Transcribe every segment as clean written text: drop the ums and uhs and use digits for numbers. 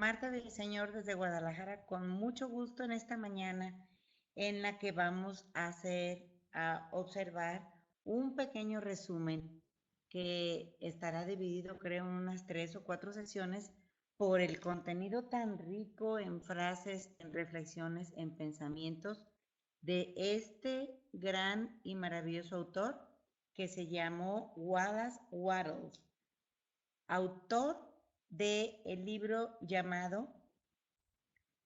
Marta del Señor desde Guadalajara, con mucho gusto en esta mañana en la que vamos a observar un pequeño resumen que estará dividido, creo, en unas 3 o 4 sesiones por el contenido tan rico en frases, en reflexiones, en pensamientos de este gran y maravilloso autor que se llamó Wallace Wattles, autor del libro llamado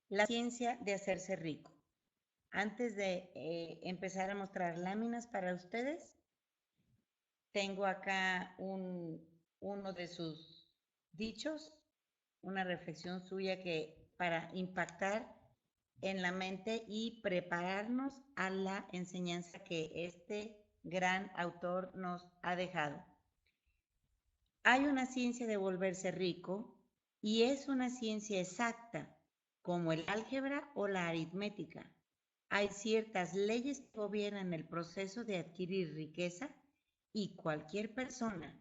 La ciencia de hacerse rico. Antes de empezar a mostrar láminas para ustedes, tengo acá uno de sus dichos, una reflexión suya que para impactar en la mente y prepararnos a la enseñanza que este gran autor nos ha dejado. Hay una ciencia de volverse rico y es una ciencia exacta, como el álgebra o la aritmética. Hay ciertas leyes que gobiernan el proceso de adquirir riqueza y cualquier persona,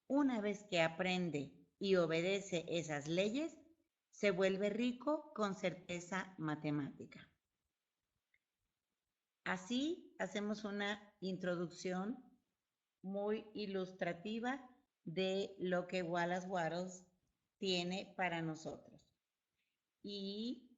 una vez que aprende y obedece esas leyes, se vuelve rico con certeza matemática. Así hacemos una introducción muy ilustrativa de lo que Wallace Wattles tiene para nosotros. Y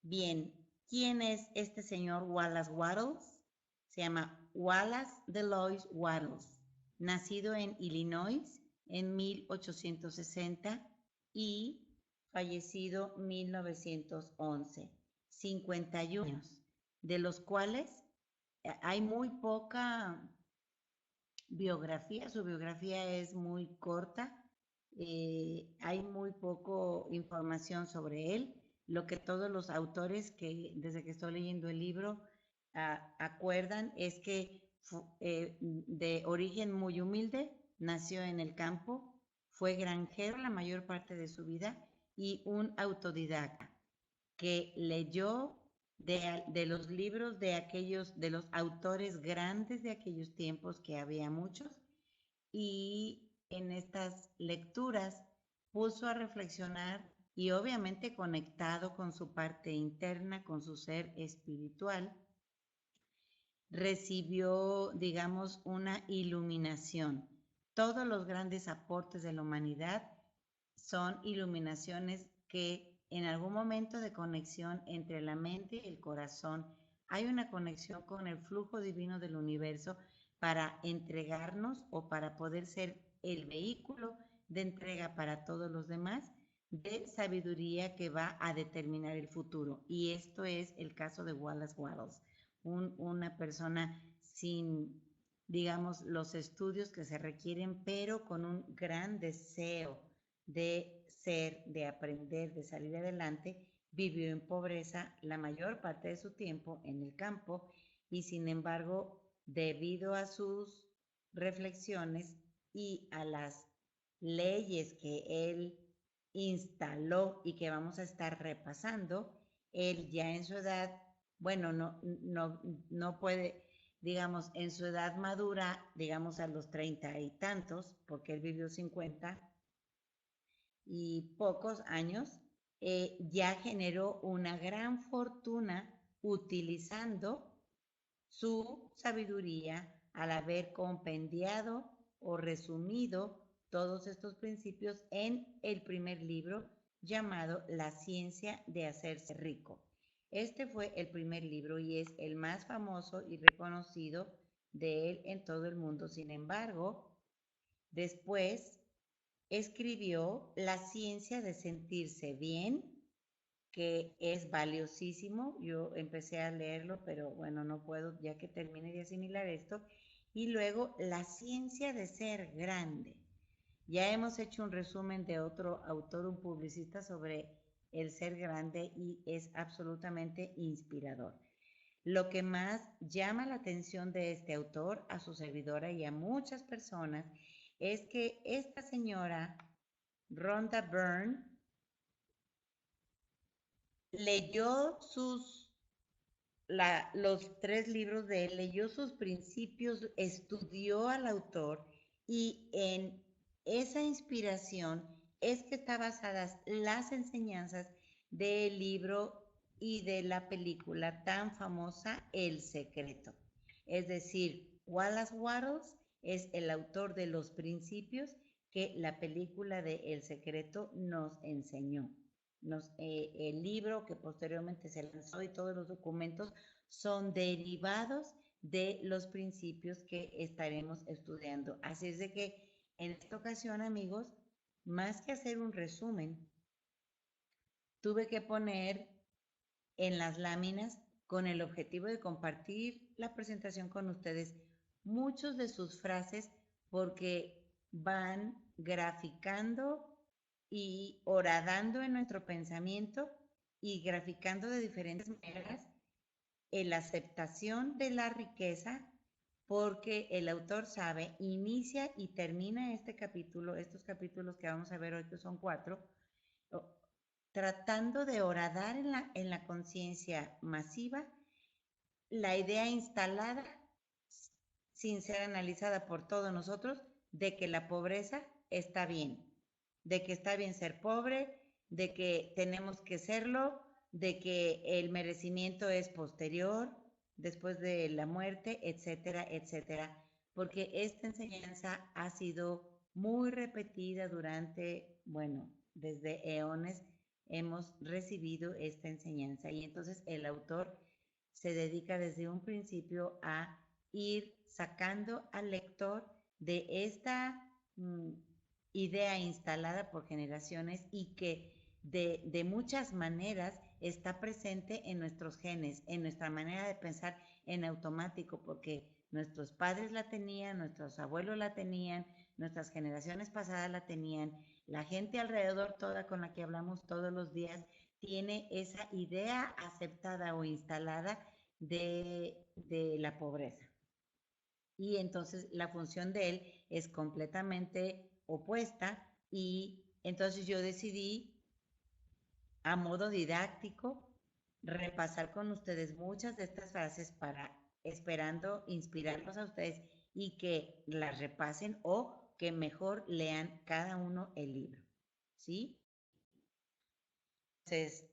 bien, ¿quién es este señor Wallace Wattles? Se llama Wallace Delois Wattles, nacido en Illinois en 1860 y fallecido 1911, 51 años, de los cuales hay muy poca biografía, su biografía es muy corta, hay muy poco información sobre él. Lo que todos los autores que desde que estoy leyendo el libro acuerdan es que de origen muy humilde, nació en el campo, fue granjero la mayor parte de su vida y un autodidacta que leyó de los libros de los autores grandes de aquellos tiempos, que había muchos, y en estas lecturas puso a reflexionar y obviamente conectado con su parte interna, con su ser espiritual, recibió, digamos, una iluminación. Todos los grandes aportes de la humanidad son iluminaciones que en algún momento de conexión entre la mente y el corazón hay una conexión con el flujo divino del universo para entregarnos o para poder ser el vehículo de entrega para todos los demás de sabiduría que va a determinar el futuro. Y esto es el caso de Wallace Wattles, una persona sin, digamos, los estudios que se requieren, pero con un gran deseo de ser, de aprender, de salir adelante. Vivió en pobreza la mayor parte de su tiempo en el campo y sin embargo, debido a sus reflexiones y a las leyes que él instaló y que vamos a estar repasando, él ya en su edad, bueno, no puede, digamos, en su edad madura, digamos a los 30 y tantos, porque él vivió 50 y pocos años, ya generó una gran fortuna utilizando su sabiduría al haber compendiado o resumido todos estos principios en el primer libro llamado La ciencia de hacerse rico. Este fue el primer libro y es el más famoso y reconocido de él en todo el mundo. Sin embargo, después escribió La ciencia de sentirse bien, que es valiosísimo. Yo empecé a leerlo, pero bueno, no puedo ya que termine de asimilar esto. Y luego La ciencia de ser grande. Ya hemos hecho un resumen de otro autor, un publicista, sobre el ser grande y es absolutamente inspirador. Lo que más llama la atención de este autor, a su servidora y a muchas personas, es que esta señora, Rhonda Byrne, leyó los 3 libros de él, leyó sus principios, estudió al autor y en esa inspiración es que están basadas las enseñanzas del libro y de la película tan famosa El Secreto. Es decir, Wallace Wattles es el autor de los principios que la película de El Secreto nos enseñó. El libro que posteriormente se lanzó y todos los documentos son derivados de los principios que estaremos estudiando. Así es de que en esta ocasión, amigos, más que hacer un resumen, tuve que poner en las láminas con el objetivo de compartir la presentación con ustedes muchos de sus frases porque van graficando y horadando en nuestro pensamiento y graficando de diferentes maneras la aceptación de la riqueza, porque el autor sabe, inicia y termina este capítulo, estos capítulos que vamos a ver hoy, que son 4, tratando de horadar en la conciencia masiva la idea instalada, sin ser analizada por todos nosotros, de que la pobreza está bien, de que está bien ser pobre, de que tenemos que serlo, de que el merecimiento es posterior, después de la muerte, etcétera, etcétera, porque esta enseñanza ha sido muy repetida durante, bueno, desde eones hemos recibido esta enseñanza y entonces el autor se dedica desde un principio a ir sacando al lector de esta idea instalada por generaciones y que de muchas maneras está presente en nuestros genes, en nuestra manera de pensar en automático, porque nuestros padres la tenían, nuestros abuelos la tenían, nuestras generaciones pasadas la tenían, la gente alrededor toda con la que hablamos todos los días tiene esa idea aceptada o instalada de la pobreza. Y entonces la función de él es completamente opuesta y entonces yo decidí a modo didáctico repasar con ustedes muchas de estas frases para esperando inspirarlos a ustedes y que las repasen o que mejor lean cada uno el libro. ¿Sí? Entonces,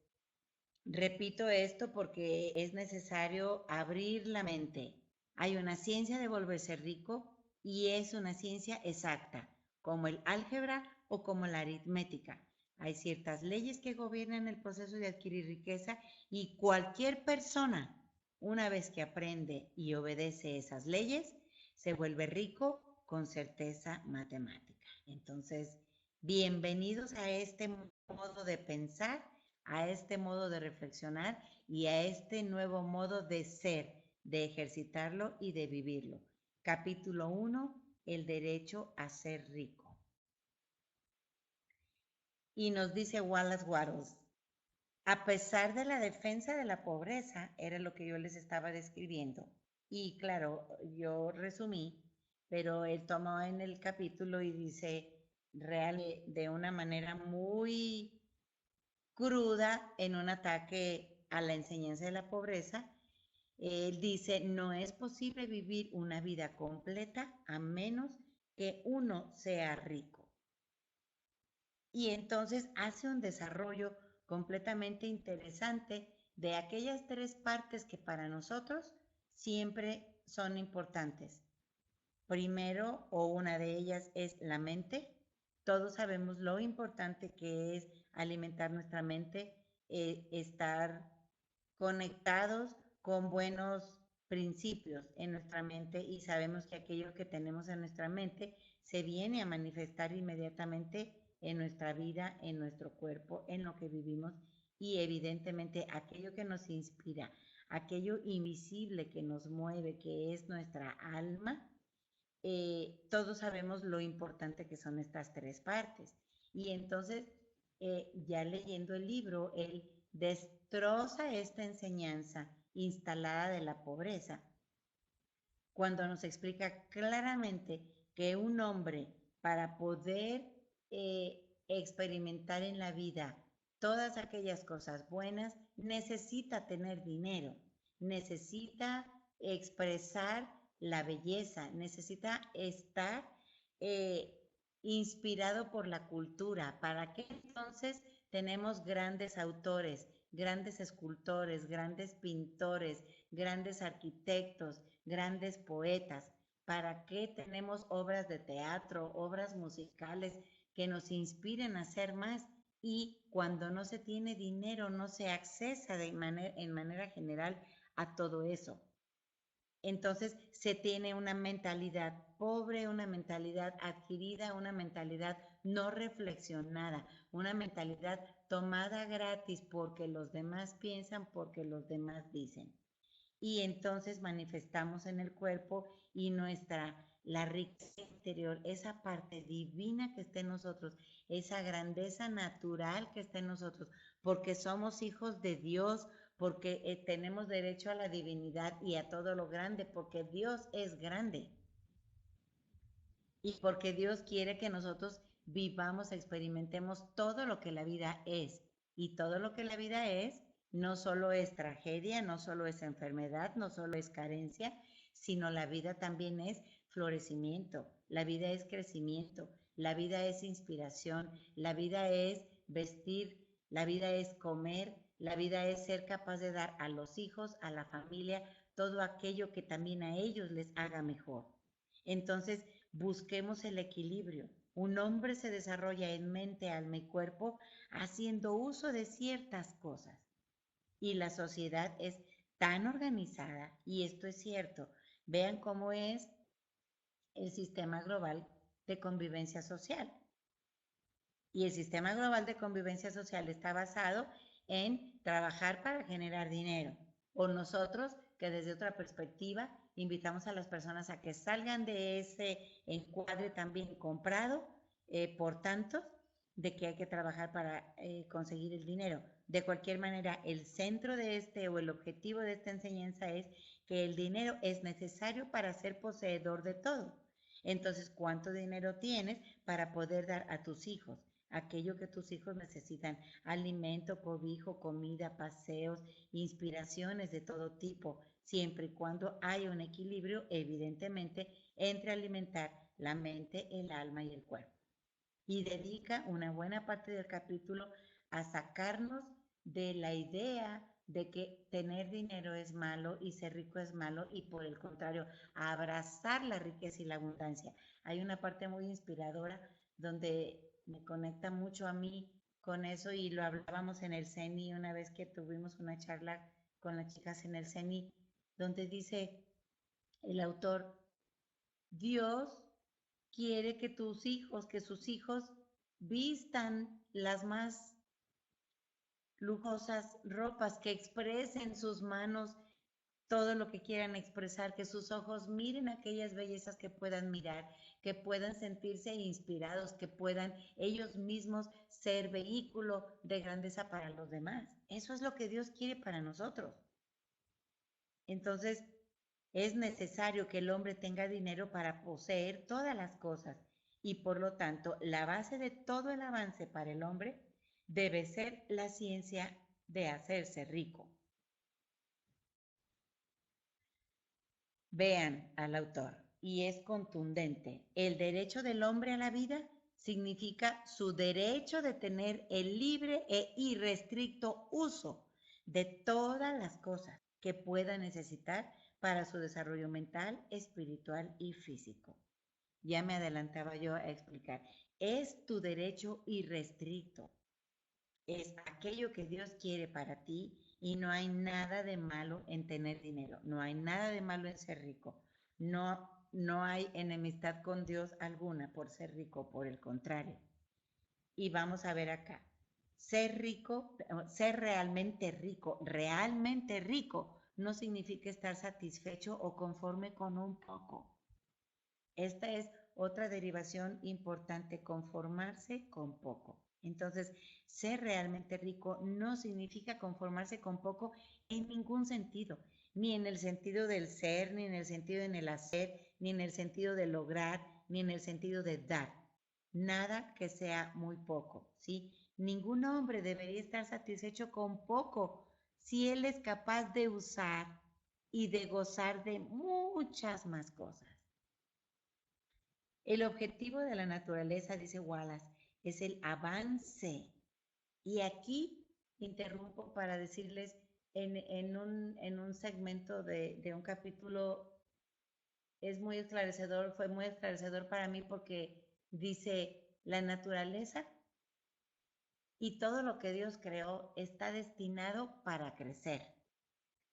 repito esto porque es necesario abrir la mente. Hay una ciencia de volverse rico y es una ciencia exacta, como el álgebra o como la aritmética. Hay ciertas leyes que gobiernan el proceso de adquirir riqueza y cualquier persona, una vez que aprende y obedece esas leyes, se vuelve rico con certeza matemática. Entonces, bienvenidos a este modo de pensar, a este modo de reflexionar y a este nuevo modo de ser, de ejercitarlo y de vivirlo. Capítulo 1, el derecho a ser rico. Y nos dice Wallace Wattles, a pesar de la defensa de la pobreza, era lo que yo les estaba describiendo. Y claro, yo resumí, pero él tomó en el capítulo y dice de una manera muy cruda en un ataque a la enseñanza de la pobreza. Él dice, no es posible vivir una vida completa a menos que uno sea rico. Y entonces hace un desarrollo completamente interesante de aquellas 3 partes que para nosotros siempre son importantes. Primero, o una de ellas es la mente. Todos sabemos lo importante que es alimentar nuestra mente, estar conectados con buenos principios en nuestra mente y sabemos que aquello que tenemos en nuestra mente se viene a manifestar inmediatamente en nuestra vida, en nuestro cuerpo, en lo que vivimos y evidentemente aquello que nos inspira, aquello invisible que nos mueve, que es nuestra alma, todos sabemos lo importante que son estas 3 partes. Y entonces, ya leyendo el libro, él destroza esta enseñanza instalada de la pobreza cuando nos explica claramente que un hombre para poder experimentar en la vida todas aquellas cosas buenas necesita tener dinero, necesita expresar la belleza, necesita estar inspirado por la cultura. ¿Para qué entonces tenemos grandes autores, grandes escultores, grandes pintores, grandes arquitectos, grandes poetas? ¿Para qué tenemos obras de teatro, obras musicales que nos inspiren a hacer más? Y cuando no se tiene dinero, no se accesa en manera general a todo eso. Entonces se tiene una mentalidad pobre, una mentalidad adquirida, una mentalidad no reflexionada, una mentalidad tomada gratis porque los demás piensan, porque los demás dicen. Y entonces manifestamos en el cuerpo y la riqueza interior, esa parte divina que está en nosotros, esa grandeza natural que está en nosotros, porque somos hijos de Dios, porque tenemos derecho a la divinidad y a todo lo grande, porque Dios es grande y porque Dios quiere que nosotros vivamos, experimentemos todo lo que la vida es. Y todo lo que la vida es no solo es tragedia, no solo es enfermedad, no solo es carencia, sino la vida también es florecimiento, la vida es crecimiento, la vida es inspiración, la vida es vestir, la vida es comer, la vida es ser capaz de dar a los hijos, a la familia, todo aquello que también a ellos les haga mejor. Entonces, busquemos el equilibrio. Un hombre se desarrolla en mente, alma y cuerpo haciendo uso de ciertas cosas. Y la sociedad es tan organizada, y esto es cierto. Vean cómo es el sistema global de convivencia social. Y el sistema global de convivencia social está basado en trabajar para generar dinero. O nosotros, que desde otra perspectiva, invitamos a las personas a que salgan de ese encuadre también comprado, por tanto, de que hay que trabajar para conseguir el dinero. De cualquier manera, el centro de o el objetivo de esta enseñanza es que el dinero es necesario para ser poseedor de todo. Entonces, ¿cuánto dinero tienes para poder dar a tus hijos aquello que tus hijos necesitan? Alimento, cobijo, comida, paseos, inspiraciones de todo tipo, siempre y cuando haya un equilibrio, evidentemente, entre alimentar la mente, el alma y el cuerpo. Y dedica una buena parte del capítulo a sacarnos de la idea de que tener dinero es malo y ser rico es malo, y por el contrario, a abrazar la riqueza y la abundancia. Hay una parte muy inspiradora donde me conecta mucho a mí con eso, y lo hablábamos en el CENI una vez que tuvimos una charla con las chicas en el CENI, donde dice el autor: Dios quiere que sus hijos vistan las más lujosas ropas, que expresen sus manos todo lo que quieran expresar, que sus ojos miren aquellas bellezas que puedan mirar, que puedan sentirse inspirados, que puedan ellos mismos ser vehículo de grandeza para los demás. Eso es lo que Dios quiere para nosotros. Entonces, es necesario que el hombre tenga dinero para poseer todas las cosas, y por lo tanto, la base de todo el avance para el hombre debe ser la ciencia de hacerse rico. Vean al autor, y es contundente. El derecho del hombre a la vida significa su derecho de tener el libre e irrestricto uso de todas las cosas que pueda necesitar para su desarrollo mental, espiritual y físico. Ya me adelantaba yo a explicar. Es tu derecho irrestricto. Es aquello que Dios quiere para ti, y no hay nada de malo en tener dinero. No hay nada de malo en ser rico. No hay enemistad con Dios alguna por ser rico, por el contrario. Y vamos a ver acá. Ser rico, ser realmente rico, no significa estar satisfecho o conforme con un poco. Esta es otra derivación importante: conformarse con poco. Entonces, ser realmente rico no significa conformarse con poco en ningún sentido, ni en el sentido del ser, ni en el sentido en el hacer, ni en el sentido de lograr, ni en el sentido de dar. Nada que sea muy poco, ¿sí? Ningún hombre debería estar satisfecho con poco si él es capaz de usar y de gozar de muchas más cosas. El objetivo de la naturaleza, dice Wallace, es el avance. Y aquí interrumpo para decirles, en un segmento de un capítulo, es muy esclarecedor, fue muy esclarecedor para mí porque dice, la naturaleza y todo lo que Dios creó está destinado para crecer,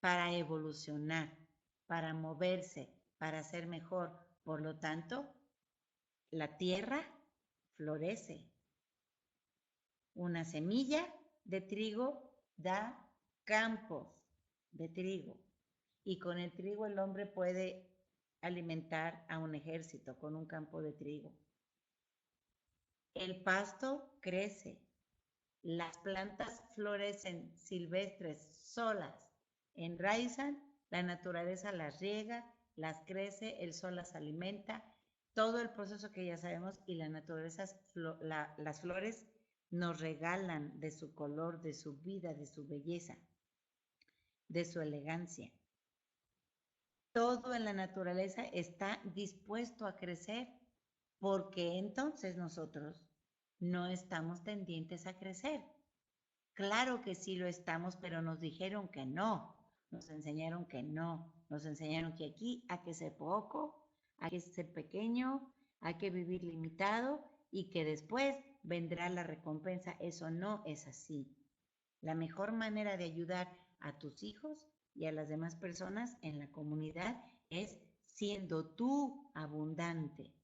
para evolucionar, para moverse, para ser mejor. Por lo tanto, la tierra florece. Una semilla de trigo da campos de trigo. Y con el trigo el hombre puede alimentar a un ejército con un campo de trigo. El pasto crece. Las plantas florecen silvestres solas, enraizan, la naturaleza las riega, las crece, el sol las alimenta, todo el proceso que ya sabemos, y la naturaleza, las flores nos regalan de su color, de su vida, de su belleza, de su elegancia. Todo en la naturaleza está dispuesto a crecer, porque entonces nosotros no estamos tendientes a crecer. Claro que sí lo estamos, pero nos dijeron que no, nos enseñaron que no, nos enseñaron que aquí hay que ser poco, hay que ser pequeño, hay que vivir limitado y que después vendrá la recompensa. Eso no es así. La mejor manera de ayudar a tus hijos y a las demás personas en la comunidad es siendo tú abundante,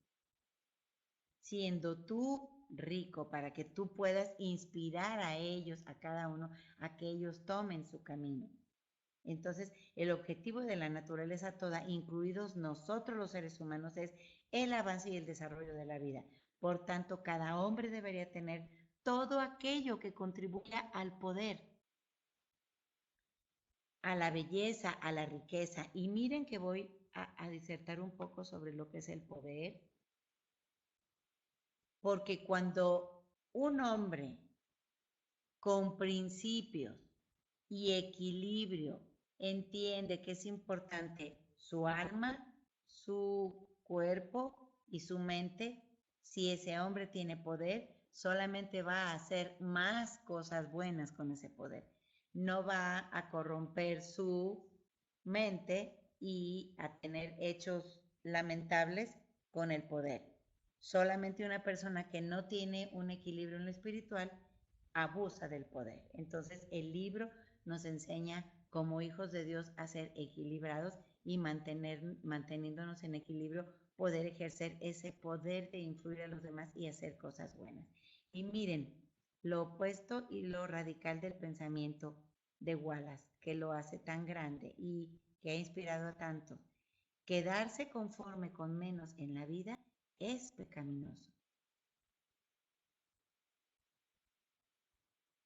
siendo tú rico, para que tú puedas inspirar a ellos, a cada uno, a que ellos tomen su camino. Entonces, el objetivo de la naturaleza toda, incluidos nosotros los seres humanos, es el avance y el desarrollo de la vida. Por tanto, cada hombre debería tener todo aquello que contribuya al poder, a la belleza, a la riqueza. Y miren que voy a disertar un poco sobre lo que es el poder, porque cuando un hombre con principios y equilibrio entiende que es importante su alma, su cuerpo y su mente, si ese hombre tiene poder, solamente va a hacer más cosas buenas con ese poder. No va a corromper su mente y a tener hechos lamentables con el poder. Solamente una persona que no tiene un equilibrio en lo espiritual abusa del poder. Entonces el libro nos enseña como hijos de Dios a ser equilibrados y manteniéndonos en equilibrio, poder ejercer ese poder de influir a los demás y hacer cosas buenas. Y miren, lo opuesto y lo radical del pensamiento de Wallace, que lo hace tan grande y que ha inspirado a tanto. Quedarse conforme con menos en la vida es pecaminoso.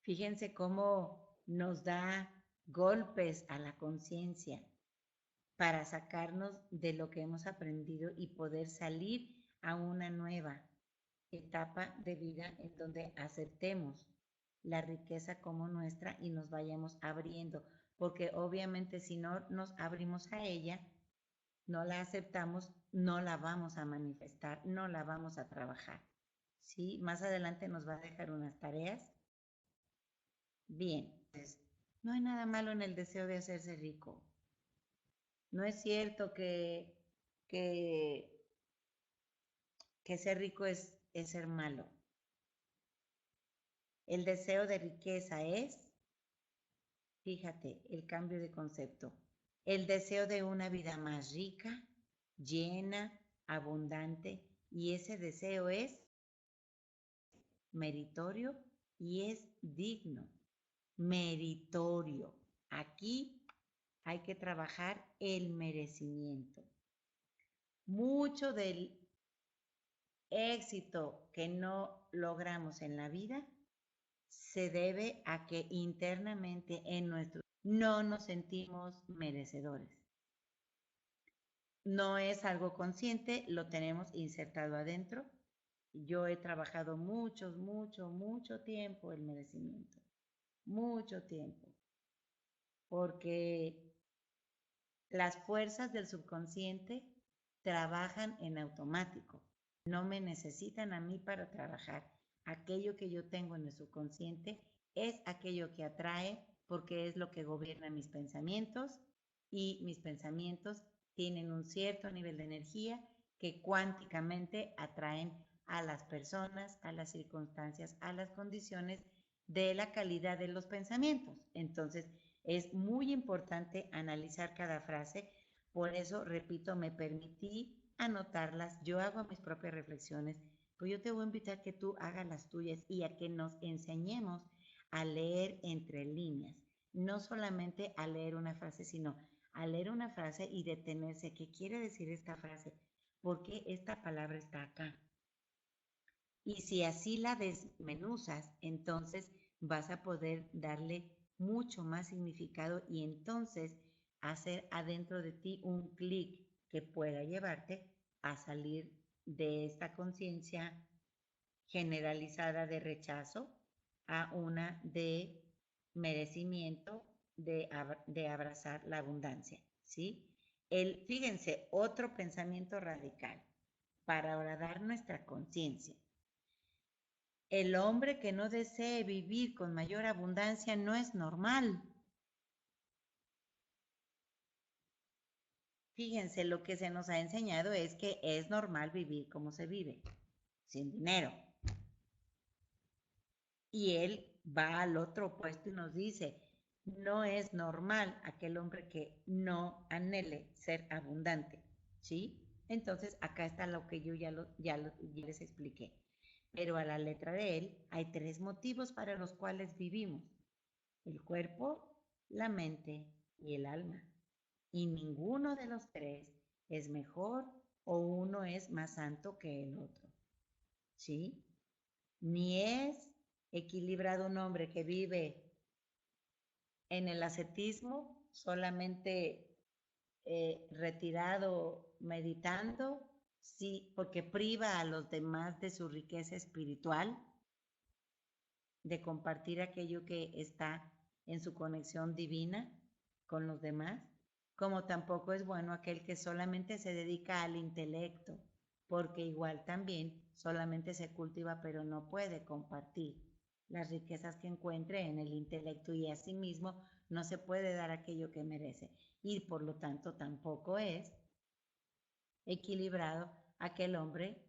Fíjense cómo nos da golpes a la conciencia para sacarnos de lo que hemos aprendido y poder salir a una nueva etapa de vida en donde aceptemos la riqueza como nuestra y nos vayamos abriendo, porque obviamente si no nos abrimos a ella, no la aceptamos, no la vamos a manifestar, no la vamos a trabajar. ¿Sí? Más adelante nos va a dejar unas tareas. Bien, pues no hay nada malo en el deseo de hacerse rico. No es cierto que, que ser rico es ser malo. El deseo de riqueza es, fíjate, el cambio de concepto. El deseo de una vida más rica, llena, abundante, y ese deseo es meritorio y es digno. Meritorio. Aquí hay que trabajar el merecimiento. Mucho del éxito que no logramos en la vida se debe a que internamente en nuestro no nos sentimos merecedores. No es algo consciente, lo tenemos insertado adentro. Yo he trabajado mucho tiempo el merecimiento. Mucho tiempo. Porque las fuerzas del subconsciente trabajan en automático. no me necesitan a mí para trabajar. Aquello que yo tengo en el subconsciente es aquello que atrae porque es lo que gobierna mis pensamientos y mis pensamientos tienen un cierto nivel de energía que cuánticamente atraen a las personas, a las circunstancias, a las condiciones de la calidad de los pensamientos. Entonces, es muy importante analizar cada frase. Por eso, repito, me permití anotarlas, yo hago mis propias reflexiones, pues yo te voy a invitar a que tú hagas las tuyas y a que nos enseñemos a leer entre líneas, no solamente a leer una frase, sino a leer una frase y detenerse. ¿Qué quiere decir esta frase? ¿Por qué esta palabra está acá? Y si así la desmenuzas, entonces vas a poder darle mucho más significado y entonces hacer adentro de ti un clic que pueda llevarte a salir de esta conciencia generalizada de rechazo a una de merecimiento, de abrazar la abundancia, ¿sí? Fíjense, otro pensamiento radical para horadar nuestra conciencia. El hombre que no desee vivir con mayor abundancia no es normal. Fíjense, lo que se nos ha enseñado es que es normal vivir como se vive, sin dinero. Y él va al otro opuesto y nos dice, no es normal aquel hombre que no anhele ser abundante, ¿sí? Entonces, acá está lo que yo ya les expliqué. Pero a la letra de él hay 3 motivos para los cuales vivimos: el cuerpo, la mente y el alma. Y ninguno de los 3 es mejor o uno es más santo que el otro, ¿sí? Ni es equilibrado un hombre que vive en el ascetismo, solamente retirado, meditando, sí, porque priva a los demás de su riqueza espiritual, de compartir aquello que está en su conexión divina con los demás, como tampoco es bueno aquel que solamente se dedica al intelecto, porque igual también solamente se cultiva pero no puede compartir las riquezas que encuentre en el intelecto y asimismo no se puede dar aquello que merece y por lo tanto tampoco es equilibrado aquel hombre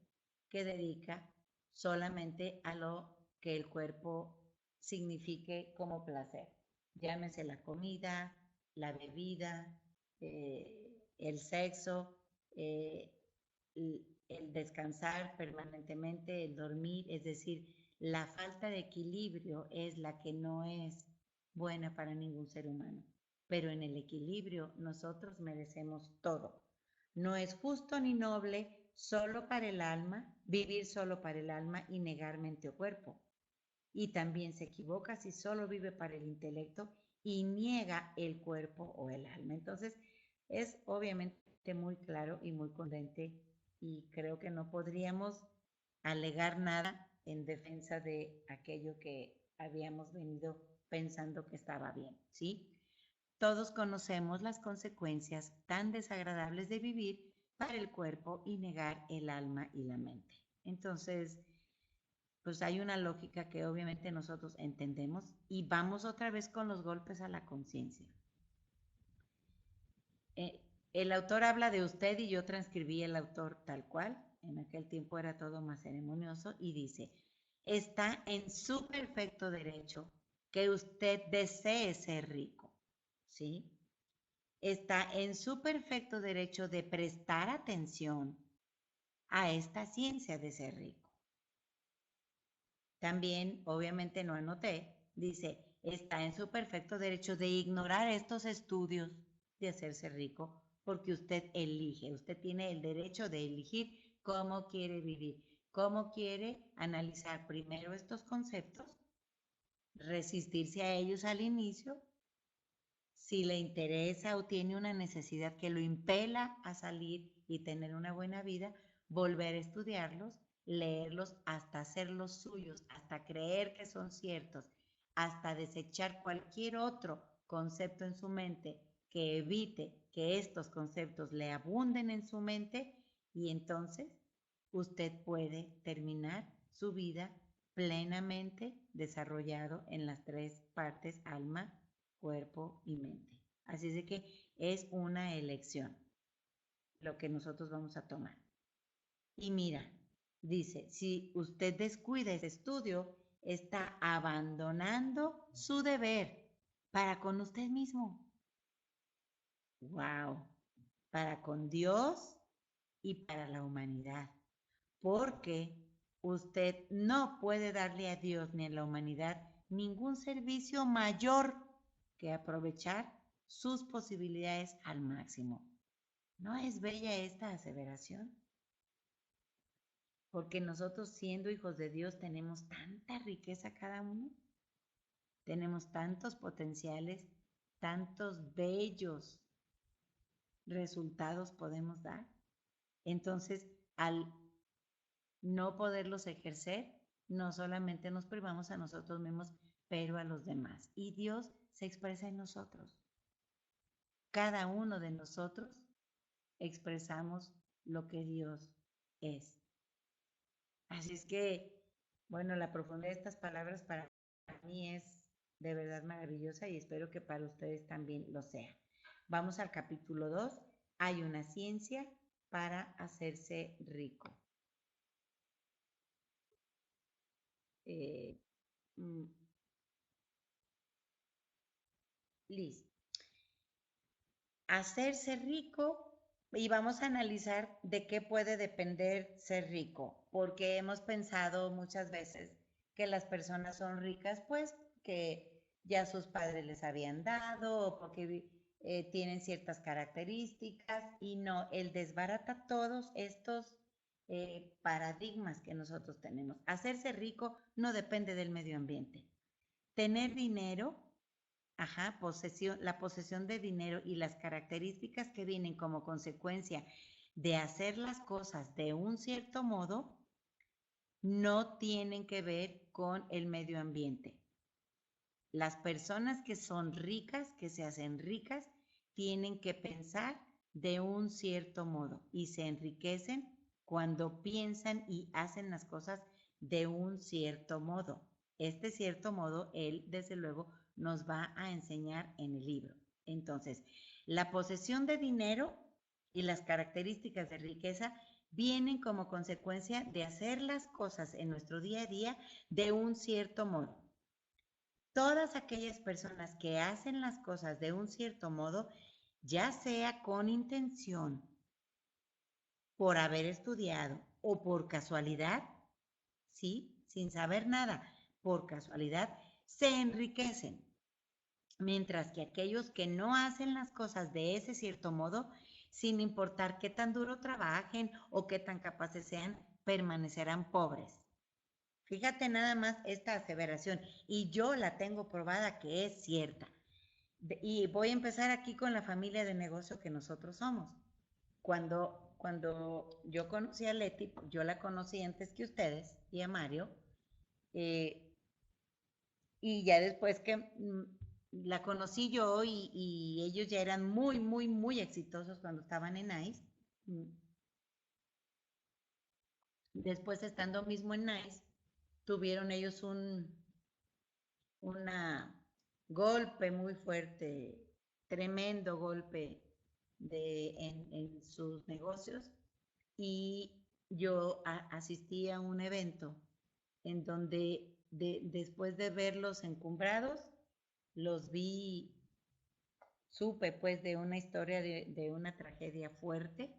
que dedica solamente a lo que el cuerpo signifique como placer. Llámese la comida, la bebida, el sexo, eh, el descansar permanentemente, el dormir, es decir, la falta de equilibrio es la que no es buena para ningún ser humano. Pero en el equilibrio nosotros merecemos todo. No es justo ni noble solo para el alma, vivir solo para el alma y negar mente o cuerpo. Y también se equivoca si solo vive para el intelecto y niega el cuerpo o el alma. Entonces, es obviamente muy claro y muy contundente y creo que no podríamos alegar nada en defensa de aquello que habíamos venido pensando que estaba bien, ¿sí? Todos conocemos las consecuencias tan desagradables de vivir para el cuerpo y negar el alma y la mente. Entonces, pues hay una lógica que obviamente nosotros entendemos y vamos otra vez con los golpes a la conciencia. El autor habla de usted y yo transcribí el autor tal cual, en aquel tiempo era todo más ceremonioso, y dice, está en su perfecto derecho que usted desee ser rico, ¿sí? Está en su perfecto derecho de prestar atención a esta ciencia de ser rico. También, obviamente no anoté, dice, está en su perfecto derecho de ignorar estos estudios de hacerse rico, porque usted elige, usted tiene el derecho de elegir cómo quiere vivir, cómo quiere analizar primero estos conceptos, resistirse a ellos al inicio, si le interesa o tiene una necesidad que lo impela a salir y tener una buena vida, volver a estudiarlos, leerlos hasta hacerlos suyos, hasta creer que son ciertos, hasta desechar cualquier otro concepto en su mente que evite que estos conceptos le abunden en su mente y entonces usted puede terminar su vida plenamente desarrollado en las tres partes, alma, cuerpo y mente. Así es de que es una elección lo que nosotros vamos a tomar. Y mira, dice, si usted descuida ese estudio, está abandonando su deber para con usted mismo. ¡Wow! Para con Dios y para la humanidad. Porque usted no puede darle a Dios ni a la humanidad ningún servicio mayor que aprovechar sus posibilidades al máximo. ¿No es bella esta aseveración? Porque nosotros siendo hijos de Dios tenemos tanta riqueza cada uno, tenemos tantos potenciales, tantos bellos resultados podemos dar. Entonces, al no poderlos ejercer, no solamente nos privamos a nosotros mismos, pero a los demás. Y Dios se expresa en nosotros. Cada uno de nosotros expresamos lo que Dios es. Así es que, bueno, la profundidad de estas palabras para mí es de verdad maravillosa y espero que para ustedes también lo sea. Vamos al capítulo 2. Hay una ciencia para hacerse rico. Eh, Listo. Hacerse rico y vamos a analizar de qué puede depender ser rico, porque hemos pensado muchas veces que las personas son ricas, pues que ya sus padres les habían dado o porque tienen ciertas características y no, él desbarata todos estos paradigmas que nosotros tenemos. Hacerse rico no depende del medio ambiente. Tener dinero, ajá, la posesión de dinero y las características que vienen como consecuencia de hacer las cosas de un cierto modo no tienen que ver con el medio ambiente. Las personas que son ricas, que se hacen ricas, tienen que pensar de un cierto modo y se enriquecen cuando piensan y hacen las cosas de un cierto modo. Este cierto modo, él desde luego nos va a enseñar en el libro. Entonces, la posesión de dinero y las características de riqueza vienen como consecuencia de hacer las cosas en nuestro día a día de un cierto modo. Todas aquellas personas que hacen las cosas de un cierto modo, ya sea con intención, por haber estudiado o por casualidad, ¿sí? Sin saber nada, por casualidad, se enriquecen. Mientras que aquellos que no hacen las cosas de ese cierto modo, sin importar qué tan duro trabajen o qué tan capaces sean, permanecerán pobres. Fíjate nada más esta aseveración y yo la tengo probada que es cierta. Y voy a empezar aquí con la familia de negocio que nosotros somos. Cuando yo conocí a Leti, yo la conocí antes que ustedes y a Mario, eh, y ya después que la conocí yo y ellos ya eran muy, muy, muy exitosos cuando estaban en NICE. Después, estando mismo en NICE, tuvieron ellos una golpe muy fuerte, tremendo golpe en sus negocios y yo asistí a un evento en donde después de verlos encumbrados, los vi, supe pues de una historia de una tragedia fuerte,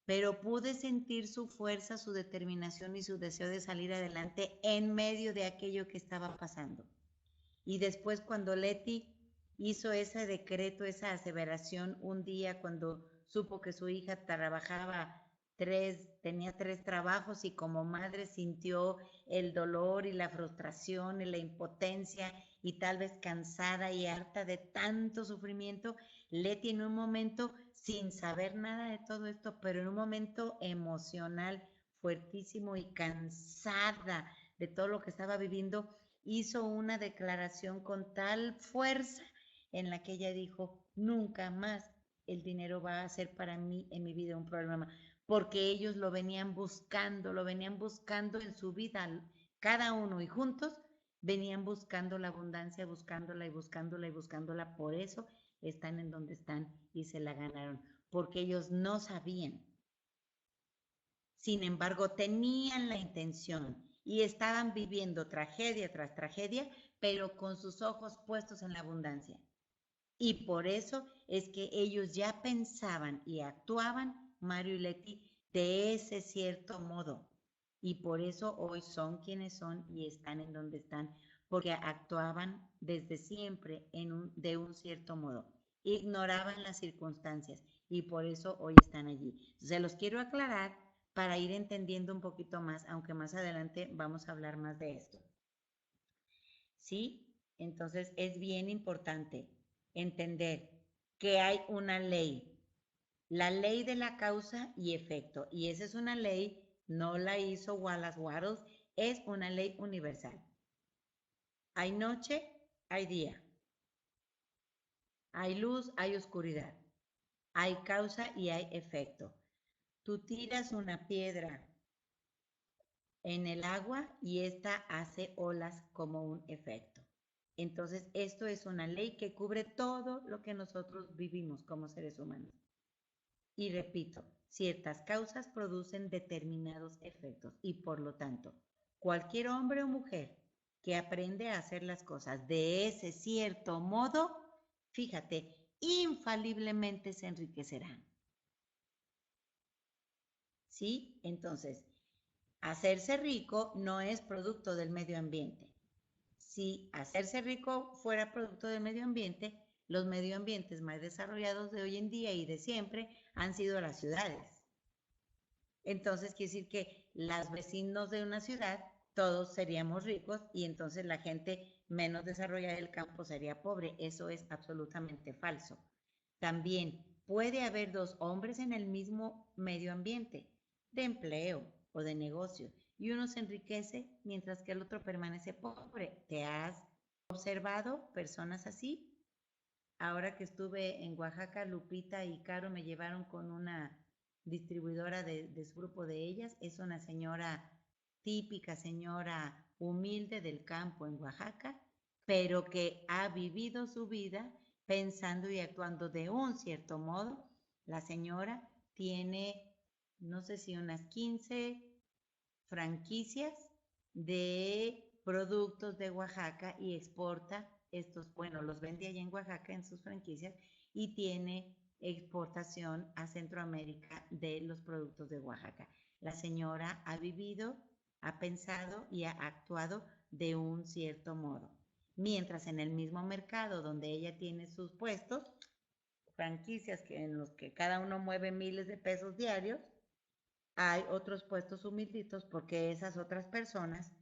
pero pude sentir su fuerza, su determinación y su deseo de salir adelante en medio de aquello que estaba pasando. Y después cuando Leti hizo ese decreto, esa aseveración un día cuando supo que su hija tenía 3 trabajos y como madre sintió el dolor y la frustración y la impotencia y tal vez cansada y harta de tanto sufrimiento, Leti en un momento, sin saber nada de todo esto, pero en un momento emocional fuertísimo y cansada de todo lo que estaba viviendo, hizo una declaración con tal fuerza en la que ella dijo, nunca más el dinero va a ser para mí en mi vida un problema, porque ellos lo venían buscando en su vida, cada uno y juntos venían buscando la abundancia, buscándola y buscándola y buscándola, por eso están en donde están y se la ganaron, porque ellos no sabían. Sin embargo, tenían la intención y estaban viviendo tragedia tras tragedia, pero con sus ojos puestos en la abundancia. Y por eso es que ellos ya pensaban y actuaban, Mario y Leti, de ese cierto modo. Y por eso hoy son quienes son y están en donde están, porque actuaban desde siempre de un cierto modo. Ignoraban las circunstancias y por eso hoy están allí. Se los quiero aclarar para ir entendiendo un poquito más, aunque más adelante vamos a hablar más de esto. ¿Sí? Entonces es bien importante entender que hay una ley, la ley de la causa y efecto, y esa es una ley, no la hizo Wallace Wattles, es una ley universal. Hay noche, hay día, hay luz, hay oscuridad, hay causa y hay efecto. Tú tiras una piedra en el agua y esta hace olas como un efecto. Entonces, esto es una ley que cubre todo lo que nosotros vivimos como seres humanos. Y repito, ciertas causas producen determinados efectos y por lo tanto, cualquier hombre o mujer que aprende a hacer las cosas de ese cierto modo, fíjate, infaliblemente se enriquecerán. ¿Sí? Entonces, hacerse rico no es producto del medio ambiente. Si hacerse rico fuera producto del medio ambiente, los medio ambientes más desarrollados de hoy en día y de siempre han sido las ciudades. Entonces quiere decir que los vecinos de una ciudad, todos seríamos ricos y entonces la gente menos desarrollada del campo sería pobre. Eso es absolutamente falso. También puede haber dos hombres en el mismo medio ambiente, de empleo o de negocio, y uno se enriquece mientras que el otro permanece pobre. ¿Te has observado personas así? Ahora que estuve en Oaxaca, Lupita y Caro me llevaron con una distribuidora de su grupo de ellas. Es una señora típica, señora humilde del campo en Oaxaca, pero que ha vivido su vida pensando y actuando de un cierto modo. La señora tiene, no sé si unas 15 franquicias de productos de Oaxaca y exporta estos, bueno, los vende allá en Oaxaca en sus franquicias y tiene exportación a Centroamérica de los productos de Oaxaca. La señora ha vivido, ha pensado y ha actuado de un cierto modo. Mientras en el mismo mercado donde ella tiene sus puestos, franquicias en los que cada uno mueve miles de pesos diarios, hay otros puestos humilditos porque esas otras personas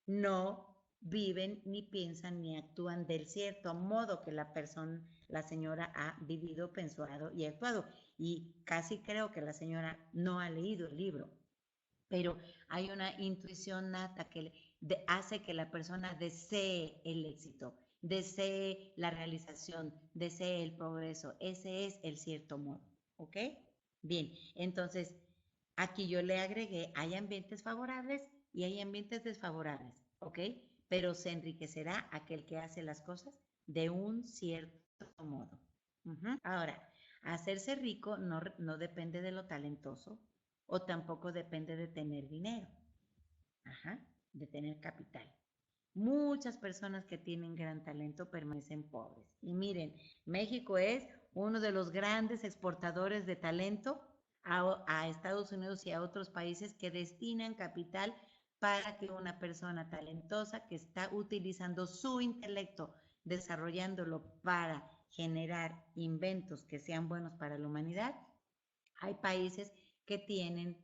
no viven ni piensan ni actúan del cierto modo que la persona, la señora ha vivido, pensado y actuado. Y casi creo que la señora no ha leído el libro, pero hay una intuición nata que hace que la persona desee el éxito, desee la realización, desee el progreso. Ese es el cierto modo, ¿ok? Bien, entonces aquí yo le agregué, hay ambientes favorables y hay ambientes desfavorables, ¿ok? Pero se enriquecerá aquel que hace las cosas de un cierto modo. Ahora, hacerse rico no depende de lo talentoso o tampoco depende de tener dinero, de tener capital. Muchas personas que tienen gran talento permanecen pobres. Y miren, México es uno de los grandes exportadores de talento a Estados Unidos y a otros países que destinan capital para que una persona talentosa que está utilizando su intelecto, desarrollándolo para generar inventos que sean buenos para la humanidad, hay países que tienen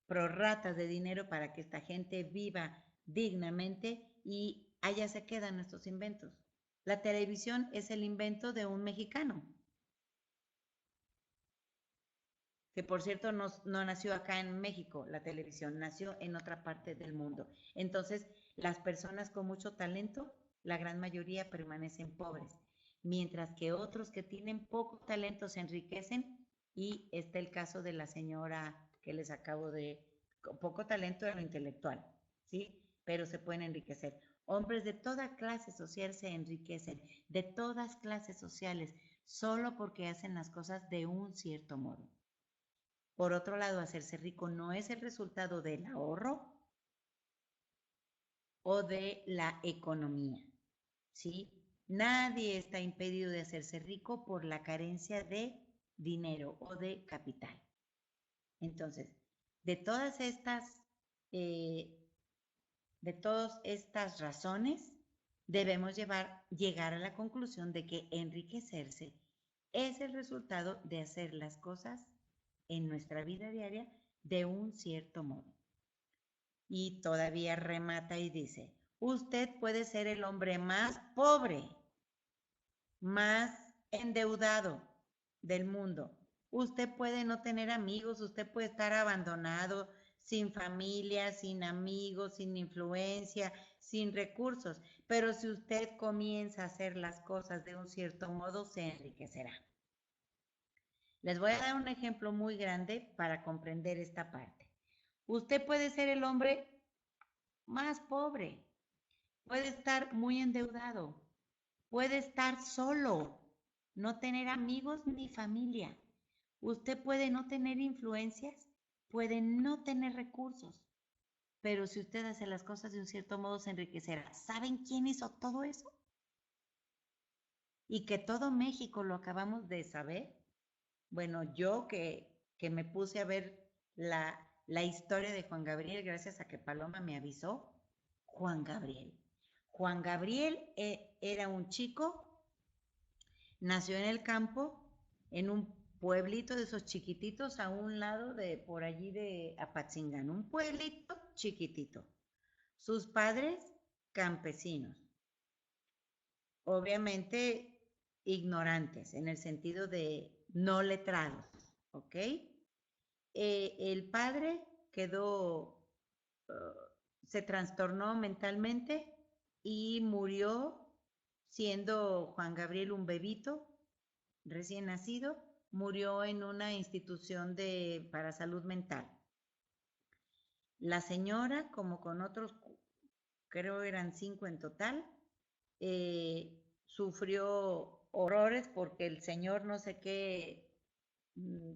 prorratas de dinero para que esta gente viva dignamente y allá se quedan nuestros inventos. La televisión es el invento de un mexicano, que por cierto no nació acá en México, la televisión nació en otra parte del mundo. Entonces, las personas con mucho talento, la gran mayoría permanecen pobres, mientras que otros que tienen poco talento se enriquecen y está el caso de la señora que les acabo de, con poco talento en lo intelectual, ¿sí? Pero se pueden enriquecer. Hombres de toda clase social se enriquecen, de todas clases sociales, solo porque hacen las cosas de un cierto modo. Por otro lado, hacerse rico no es el resultado del ahorro o de la economía, ¿sí? Nadie está impedido de hacerse rico por la carencia de dinero o de capital. Entonces, de todas estas, eh, de todas estas razones, debemos llegar a la conclusión de que enriquecerse es el resultado de hacer las cosas en nuestra vida diaria de un cierto modo. Y todavía remata y dice, usted puede ser el hombre más pobre, más endeudado del mundo. Usted puede no tener amigos, usted puede estar abandonado, sin familia, sin amigos, sin influencia, sin recursos, pero si usted comienza a hacer las cosas de un cierto modo, se enriquecerá. Les voy a dar un ejemplo muy grande para comprender esta parte. Usted puede ser el hombre más pobre, puede estar muy endeudado, puede estar solo, no tener amigos ni familia. Usted puede no tener influencias, puede no tener recursos, pero si usted hace las cosas de un cierto modo se enriquecerá. ¿Saben quién hizo todo eso? Y que todo México lo acabamos de saber. Bueno, yo que me puse a ver la historia de Juan Gabriel gracias a que Paloma me avisó. Juan Gabriel. Juan Gabriel era un chico, nació en el campo, en un pueblito de esos chiquititos a un lado de por allí de Apatzingán, un pueblito chiquitito. Sus padres, campesinos, obviamente ignorantes, en el sentido de no letrados, ¿ok? El padre quedó, se trastornó mentalmente y murió siendo Juan Gabriel un bebito recién nacido, murió en una institución para salud mental. La señora, como con otros, creo eran 5 en total, sufrió horrores porque el señor mm,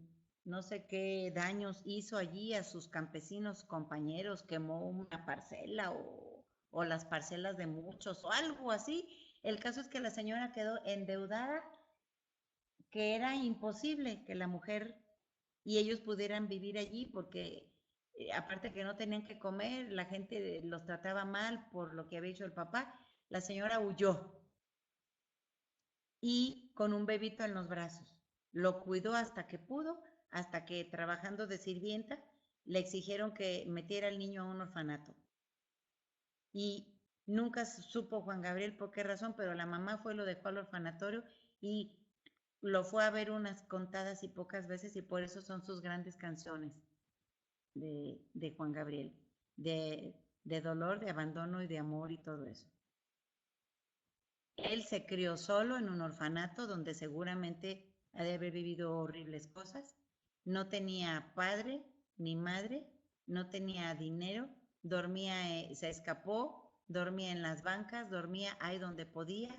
no sé qué daños hizo allí a sus campesinos compañeros, quemó una parcela o las parcelas de muchos o algo así. El caso es que la señora quedó endeudada, que era imposible que la mujer y ellos pudieran vivir allí porque aparte que no tenían que comer, la gente los trataba mal por lo que había hecho el papá, la señora huyó y con un bebito en los brazos. Lo cuidó hasta que pudo, hasta que trabajando de sirvienta le exigieron que metiera al niño a un orfanato. Y nunca supo Juan Gabriel por qué razón, pero la mamá fue, lo dejó al orfanatorio y lo fue a ver unas contadas y pocas veces y por eso son sus grandes canciones de Juan Gabriel, de dolor, de abandono y de amor y todo eso. Él se crió solo en un orfanato donde seguramente ha de haber vivido horribles cosas. No tenía padre ni madre, no tenía dinero, dormía, se escapó, dormía en las bancas, dormía ahí donde podía.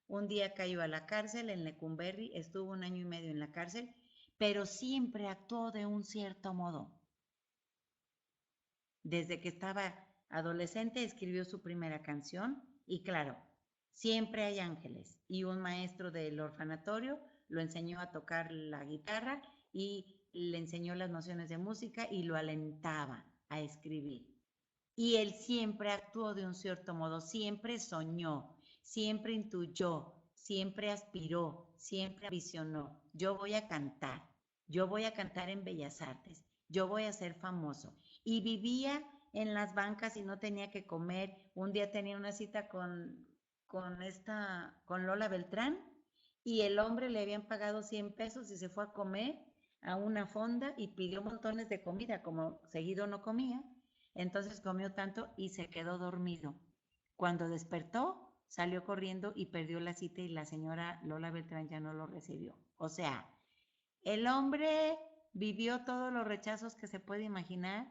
Un día cayó a la cárcel en Lecumberri, estuvo 1 año y medio en la cárcel, pero siempre actuó de un cierto modo. Desde que estaba adolescente escribió su primera canción y claro, siempre hay ángeles y un maestro del orfanatorio lo enseñó a tocar la guitarra y le enseñó las nociones de música y lo alentaba a escribir. Y él siempre actuó de un cierto modo, siempre soñó, siempre intuyó, siempre aspiró, siempre visionó. Yo voy a cantar en Bellas Artes, yo voy a ser famoso. Y vivía en las bancas y no tenía que comer. Un día tenía una cita con Lola Beltrán y el hombre le habían pagado 100 pesos y se fue a comer a una fonda y pidió montones de comida, como seguido no comía. Entonces comió tanto y se quedó dormido. Cuando despertó, salió corriendo y perdió la cita y la señora Lola Beltrán ya no lo recibió. O sea, el hombre vivió todos los rechazos que se puede imaginar,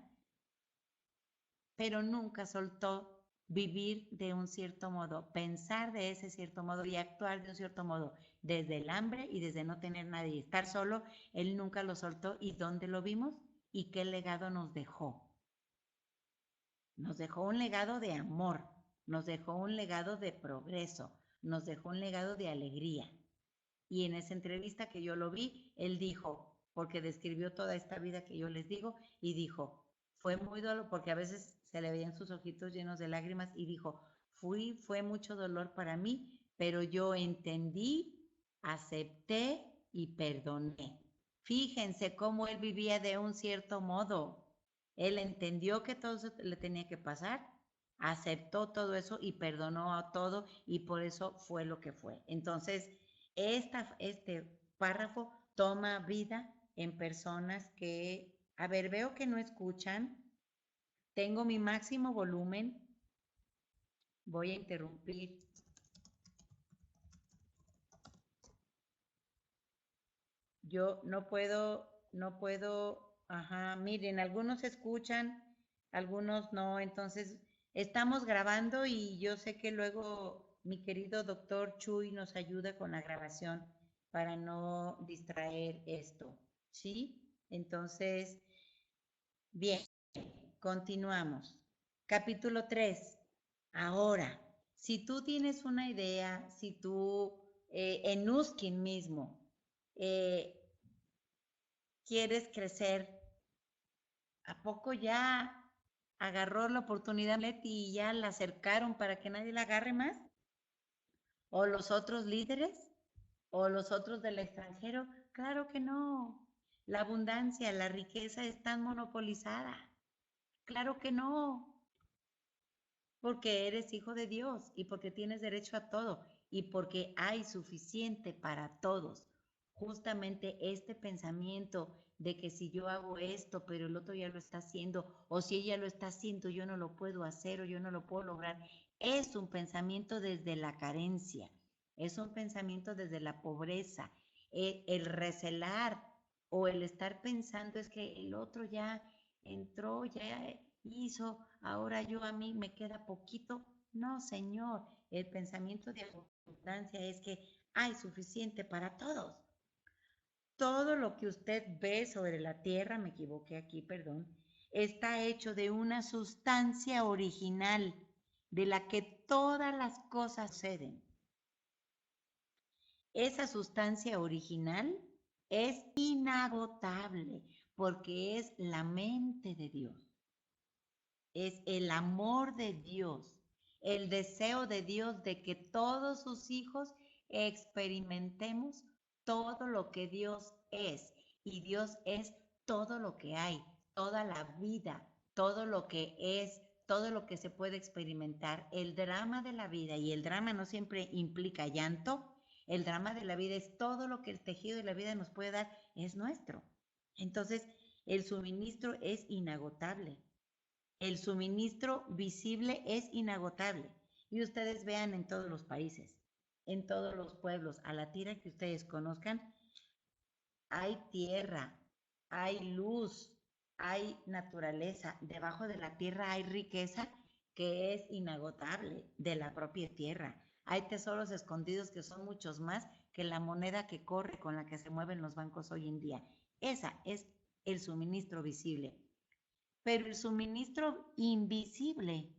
pero nunca soltó vivir de un cierto modo, pensar de ese cierto modo y actuar de un cierto modo, desde el hambre y desde no tener nadie y estar solo, él nunca lo soltó. ¿Y dónde lo vimos? ¿Y qué legado nos dejó? Nos dejó un legado de amor, nos dejó un legado de progreso, nos dejó un legado de alegría. Y en esa entrevista que yo lo vi, él dijo, porque describió toda esta vida que yo les digo, y dijo, fue muy dolor, porque a veces se le veían sus ojitos llenos de lágrimas, y dijo, fue mucho dolor para mí, pero yo entendí, acepté y perdoné. Fíjense cómo él vivía de un cierto modo. Él entendió que todo eso le tenía que pasar, aceptó todo eso y perdonó a todo, y por eso fue lo que fue. Entonces, este párrafo toma vida en personas que, a ver, veo que no escuchan, tengo mi máximo volumen, voy a interrumpir. Yo no puedo, ajá, miren, algunos escuchan, algunos no, entonces estamos grabando y yo sé que luego mi querido doctor Chuy nos ayuda con la grabación para no distraer esto, ¿sí? Entonces, bien, continuamos. Capítulo 3. Ahora, si tú tienes una idea, si tú en Uskin mismo eh, quieres crecer, ¿a poco ya agarró la oportunidad Leti y ya la acercaron para que nadie la agarre más? ¿O los otros líderes? ¿O los otros del extranjero? Claro que no. La abundancia, la riqueza están monopolizada. Claro que no. Porque eres hijo de Dios y porque tienes derecho a todo y porque hay suficiente para todos. Justamente este pensamiento de que si yo hago esto, pero el otro ya lo está haciendo, o si ella lo está haciendo, yo no lo puedo hacer o yo no lo puedo lograr, es un pensamiento desde la carencia, es un pensamiento desde la pobreza, el recelar o el estar pensando es que el otro ya entró, ya hizo, ahora yo a mí me queda poquito. No, Señor, el pensamiento de abundancia es que hay suficiente para todos. Todo lo que usted ve sobre la tierra, me equivoqué aquí, perdón, está hecho de una sustancia original de la que todas las cosas suceden. Esa sustancia original es inagotable porque es la mente de Dios. Es el amor de Dios, el deseo de Dios de que todos sus hijos experimentemos todo lo que Dios es. Y Dios es todo lo que hay, toda la vida, todo lo que es, todo lo que se puede experimentar. El drama de la vida, y el drama no siempre implica llanto, el drama de la vida es todo lo que el tejido de la vida nos puede dar, es nuestro. Entonces, el suministro es inagotable. El suministro visible es inagotable. Y ustedes vean en todos los países, en todos los pueblos, a la tierra que ustedes conozcan, hay tierra, hay luz, hay naturaleza. Debajo de la tierra hay riqueza que es inagotable de la propia tierra. Hay tesoros escondidos que son muchos más que la moneda que corre con la que se mueven los bancos hoy en día. Esa es el suministro visible. Pero el suministro invisible,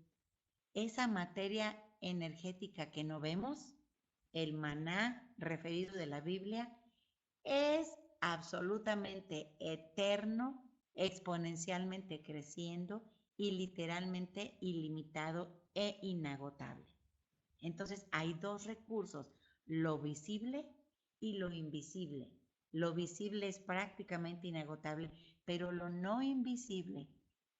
esa materia energética que no vemos, el maná referido de la Biblia, es absolutamente eterno, exponencialmente creciendo y literalmente ilimitado e inagotable. Entonces hay dos recursos, lo visible y lo invisible. Lo visible es prácticamente inagotable, pero lo no invisible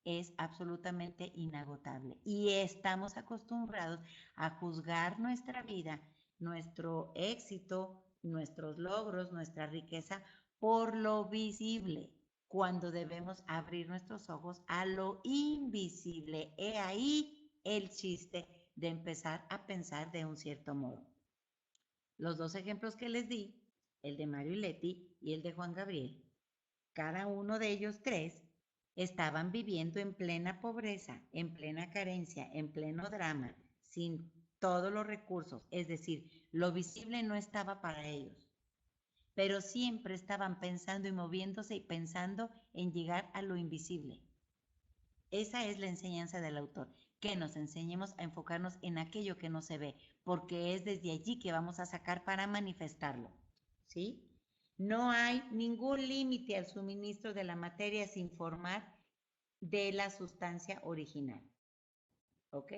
es absolutamente inagotable. Y estamos acostumbrados a juzgar nuestra vida, nuestro éxito, nuestros logros, nuestra riqueza por lo visible, cuando debemos abrir nuestros ojos a lo invisible. He ahí el chiste de empezar a pensar de un cierto modo. Los dos ejemplos que les di, el de Mario y Leti y el de Juan Gabriel, cada uno de ellos tres estaban viviendo en plena pobreza, en plena carencia, en pleno drama, sin todos los recursos, es decir, lo visible no estaba para ellos, pero siempre estaban pensando y moviéndose y pensando en llegar a lo invisible. Esa es la enseñanza del autor, que nos enseñemos a enfocarnos en aquello que no se ve, porque es desde allí que vamos a sacar para manifestarlo, ¿sí? No hay ningún límite al suministro de la materia sin formar de la sustancia original, ¿ok?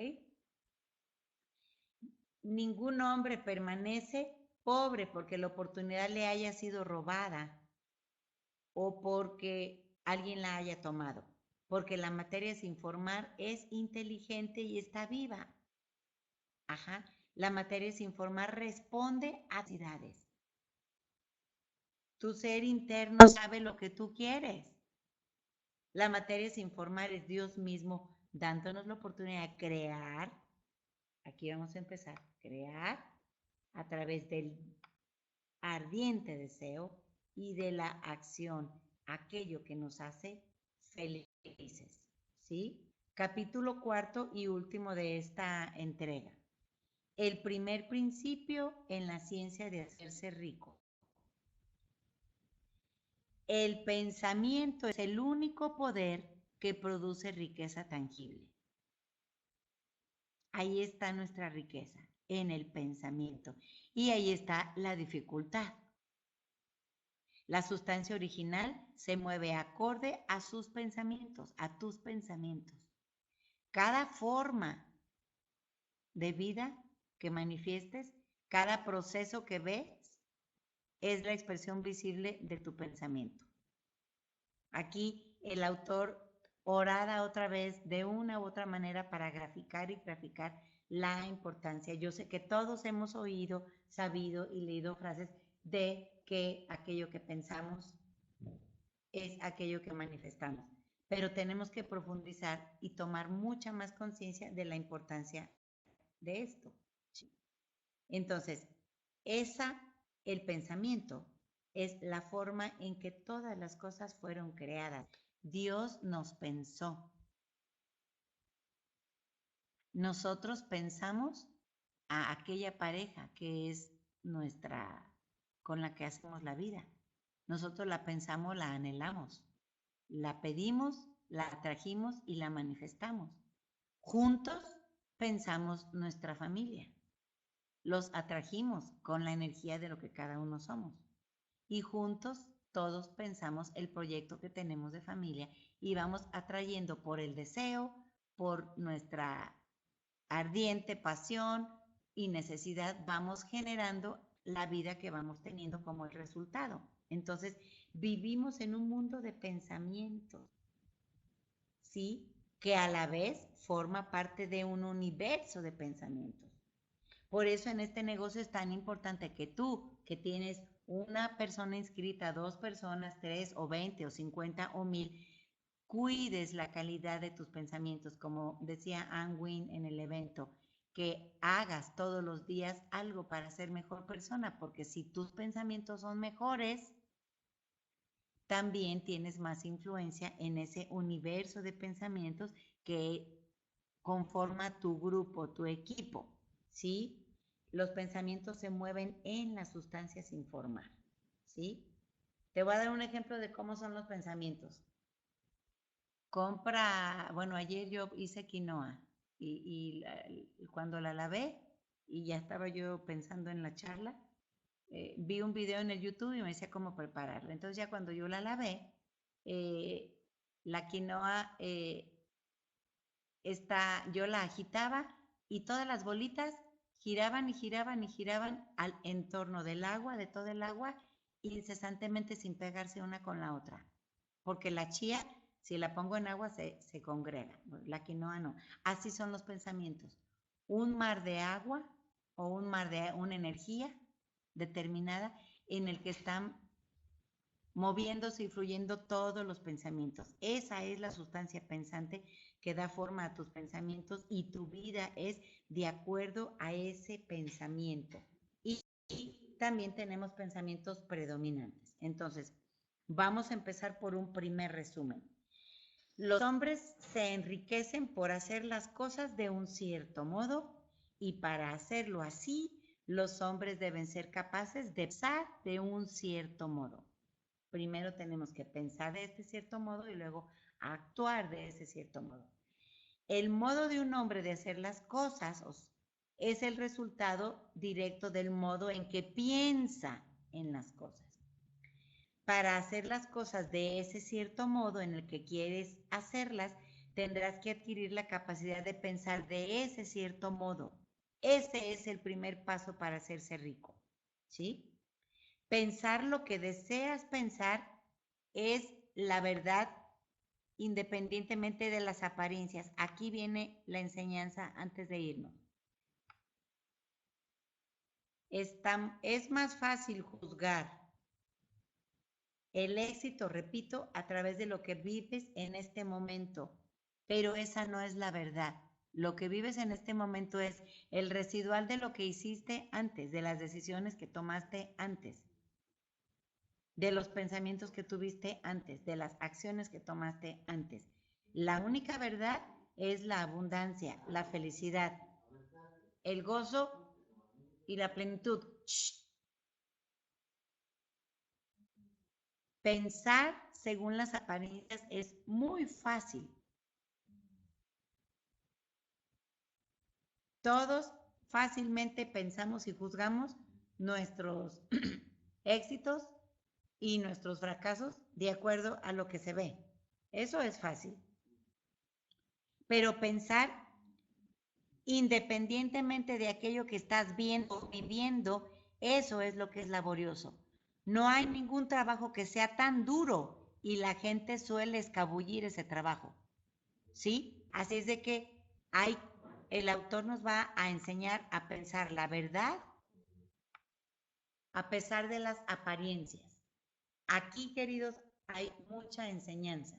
Ningún hombre permanece pobre porque la oportunidad le haya sido robada o porque alguien la haya tomado, porque la materia sin formar es inteligente y está viva. Ajá. La materia sin formar responde a necesidades. Tu ser interno sabe lo que tú quieres. La materia sin formar es Dios mismo dándonos la oportunidad de crear. Aquí vamos a empezar. Crear a través del ardiente deseo y de la acción, aquello que nos hace felices. ¿Sí? Capítulo cuarto y último de esta entrega. El primer principio en la ciencia de hacerse rico. El pensamiento es el único poder que produce riqueza tangible. Ahí está nuestra riqueza, en el pensamiento. Y ahí está la dificultad. La sustancia original se mueve acorde a sus pensamientos, a tus pensamientos. Cada forma de vida que manifiestes, cada proceso que ves, es la expresión visible de tu pensamiento. Aquí el autor orada otra vez de una u otra manera para graficar y graficar la importancia. Yo sé que todos hemos oído, sabido y leído frases de que aquello que pensamos es aquello que manifestamos, pero tenemos que profundizar y tomar mucha más conciencia de la importancia de esto. Entonces, el pensamiento es la forma en que todas las cosas fueron creadas. Dios nos pensó. Nosotros pensamos a aquella pareja que es nuestra, con la que hacemos la vida. Nosotros la pensamos, la anhelamos, la pedimos, la atrajimos y la manifestamos. Juntos pensamos nuestra familia. Los atrajimos con la energía de lo que cada uno somos. Y juntos todos pensamos el proyecto que tenemos de familia y vamos atrayendo por el deseo, por nuestra ardiente pasión y necesidad, vamos generando la vida que vamos teniendo como el resultado. Entonces, vivimos en un mundo de pensamientos, ¿sí? Que a la vez forma parte de un universo de pensamientos. Por eso en este negocio es tan importante que tú, que tienes una persona inscrita, 2 personas, 3 o 20 o 50 o 1000, cuides la calidad de tus pensamientos, como decía Ann Wynn en el evento, que hagas todos los días algo para ser mejor persona, porque si tus pensamientos son mejores, también tienes más influencia en ese universo de pensamientos que conforma tu grupo, tu equipo, ¿sí? Los pensamientos se mueven en las sustancias sin formar, ¿sí? Te voy a dar un ejemplo de cómo son los pensamientos. Bueno, ayer yo hice quinoa y cuando la lavé y ya estaba yo pensando en la charla, vi un video en el YouTube y me decía cómo prepararla. Entonces ya cuando yo la lavé, eh, la quinoa yo la agitaba y todas las bolitas giraban y giraban y giraban en torno del agua, de todo el agua, incesantemente sin pegarse una con la otra. Porque la chía, si la pongo en agua, se congrega. La quinoa no. Así son los pensamientos. Un mar de agua o un mar de una energía determinada en el que están moviéndose y fluyendo todos los pensamientos. Esa es la sustancia pensante que da forma a tus pensamientos y tu vida es de acuerdo a ese pensamiento. Y también tenemos pensamientos predominantes. Entonces, Vamos a empezar por un primer resumen. Los hombres se enriquecen por hacer las cosas de un cierto modo y para hacerlo así, los hombres deben ser capaces de pensar de un cierto modo. Primero tenemos que pensar de este cierto modo y luego actuar de ese cierto modo. El modo de un hombre de hacer las cosas es el resultado directo del modo en que piensa en las cosas. Para hacer las cosas de ese cierto modo en el que quieres hacerlas, tendrás que adquirir la capacidad de pensar de ese cierto modo. Ese es el primer paso para hacerse rico, ¿sí? Pensar lo que deseas pensar es la verdad independientemente de las apariencias. Aquí viene la enseñanza antes de irnos. Es más fácil juzgar el éxito, repito, a través de lo que vives en este momento, pero esa no es la verdad. Lo que vives en este momento es el residual de lo que hiciste antes, de las decisiones que tomaste antes, de los pensamientos que tuviste antes, de las acciones que tomaste antes. La única verdad es la abundancia, la felicidad, el gozo y la plenitud. ¡Shh! Pensar según las apariencias es muy fácil. Todos fácilmente pensamos y juzgamos nuestros éxitos y nuestros fracasos de acuerdo a lo que se ve. Eso es fácil. Pero pensar independientemente de aquello que estás viendo o viviendo, eso es lo que es laborioso. No hay ningún trabajo que sea tan duro y la gente suele escabullir ese trabajo, ¿sí? Así es de que el autor nos va a enseñar a pensar la verdad a pesar de las apariencias. Aquí, queridos, hay mucha enseñanza,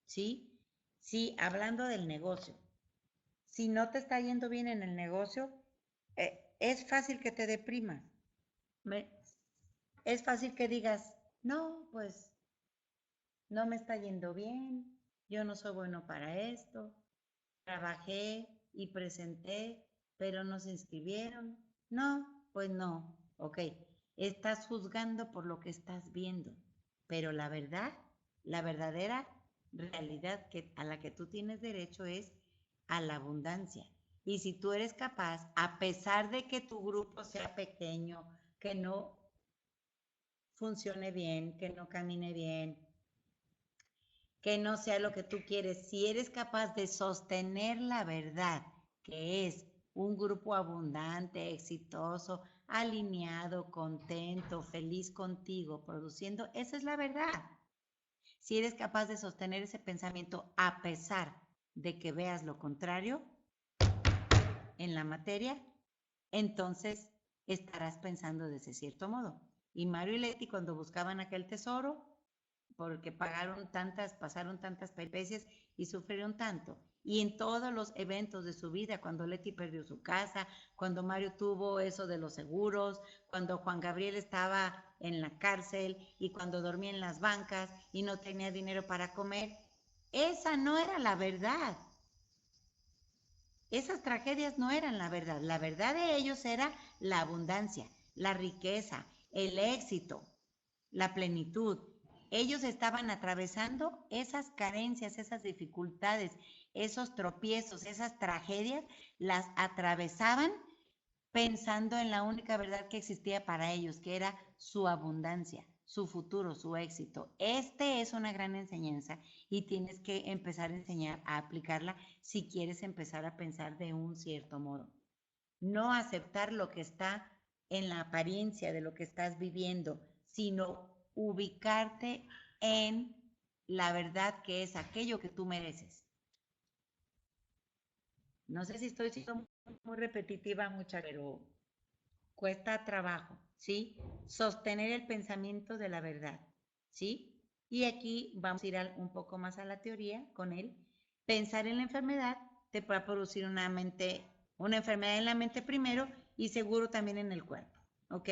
¿sí? Sí, hablando del negocio. Si no te está yendo bien en el negocio, es fácil que te deprimas. Es fácil que digas, no, pues no me está yendo bien, yo no soy bueno para esto, trabajé y presenté, pero no se inscribieron. No, pues no, ok. Estás juzgando por lo que estás viendo, pero la verdad, la verdadera realidad a la que tú tienes derecho es a la abundancia. Y si tú eres capaz, a pesar de que tu grupo sea pequeño, que no funcione bien, que no camine bien, que no sea lo que tú quieres, si eres capaz de sostener la verdad, que es un grupo abundante, exitoso, alineado, contento, feliz contigo, produciendo, esa es la verdad. Si eres capaz de sostener ese pensamiento a pesar de que veas lo contrario en la materia, entonces estarás pensando de ese cierto modo. Y Mario y Leti, cuando buscaban aquel tesoro, porque pasaron tantas peripecias y sufrieron tanto. Y en todos los eventos de su vida, cuando Leti perdió su casa, cuando Mario tuvo eso de los seguros, cuando Juan Gabriel estaba en la cárcel y cuando dormía en las bancas y no tenía dinero para comer, esa no era la verdad. Esas tragedias no eran la verdad. La verdad de ellos era la abundancia, la riqueza, el éxito, la plenitud. Ellos estaban atravesando esas carencias, esas dificultades, esos tropiezos, esas tragedias, las atravesaban pensando en la única verdad que existía para ellos, que era su abundancia, su futuro, su éxito. Este es una gran enseñanza y tienes que empezar a enseñar a aplicarla si quieres empezar a pensar de un cierto modo. No aceptar lo que está en la apariencia de lo que estás viviendo, sino ubicarte en la verdad que es aquello que tú mereces. No sé si estoy siendo muy repetitiva, pero cuesta trabajo, ¿sí? Sostener el pensamiento de la verdad, ¿sí? Y aquí vamos a ir un poco más a la teoría con él. Pensar en la enfermedad te va a producir una enfermedad en la mente primero y seguro también en el cuerpo, ¿ok?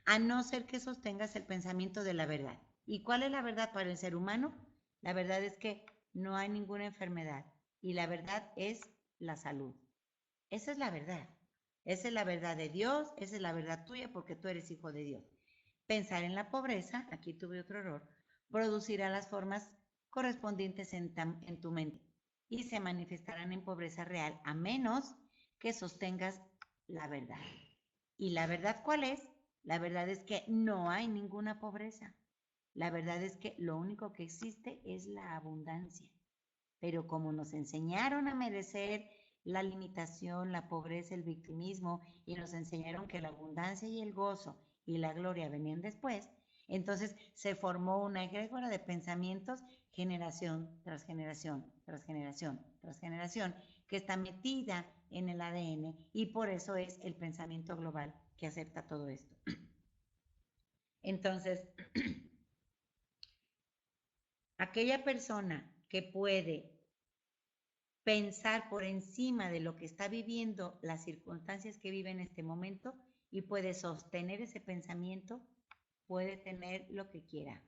a no ser que sostengas el pensamiento de la verdad. ¿Y cuál es la verdad para el ser humano? La verdad es que no hay ninguna enfermedad y la verdad es la salud. Esa es la verdad. Esa es la verdad de Dios, esa es la verdad tuya porque tú eres hijo de Dios. Pensar en la pobreza, aquí tuve otro error, producirá las formas correspondientes en tu mente y se manifestarán en pobreza real a menos que sostengas la verdad. ¿Y la verdad cuál es? La verdad es que no hay ninguna pobreza. La verdad es que lo único que existe es la abundancia. Pero como nos enseñaron a merecer la limitación, la pobreza, el victimismo, y nos enseñaron que la abundancia y el gozo y la gloria venían después, entonces se formó una egrégora de pensamientos generación tras generación, tras generación, tras generación, que está metida en el ADN y por eso es el pensamiento global que acepta todo esto. Entonces, aquella persona que puede pensar por encima de lo que está viviendo, las circunstancias que vive en este momento y puede sostener ese pensamiento, puede tener lo que quiera.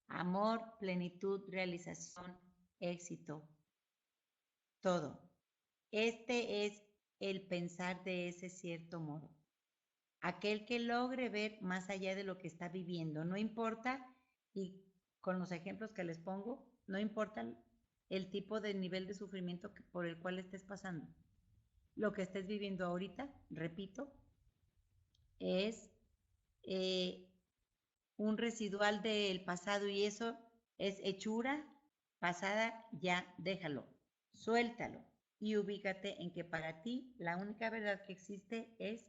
Amor, plenitud, realización, éxito, todo. Este es el pensar de ese cierto modo. Aquel que logre ver más allá de lo que está viviendo, no importa, y con los ejemplos que les pongo, no importa el tipo de nivel de sufrimiento por el cual estés pasando. Lo que estés viviendo ahorita, repito, es eh, un residual del pasado y eso es hechura pasada, ya déjalo, suéltalo y ubícate en que para ti la única verdad que existe es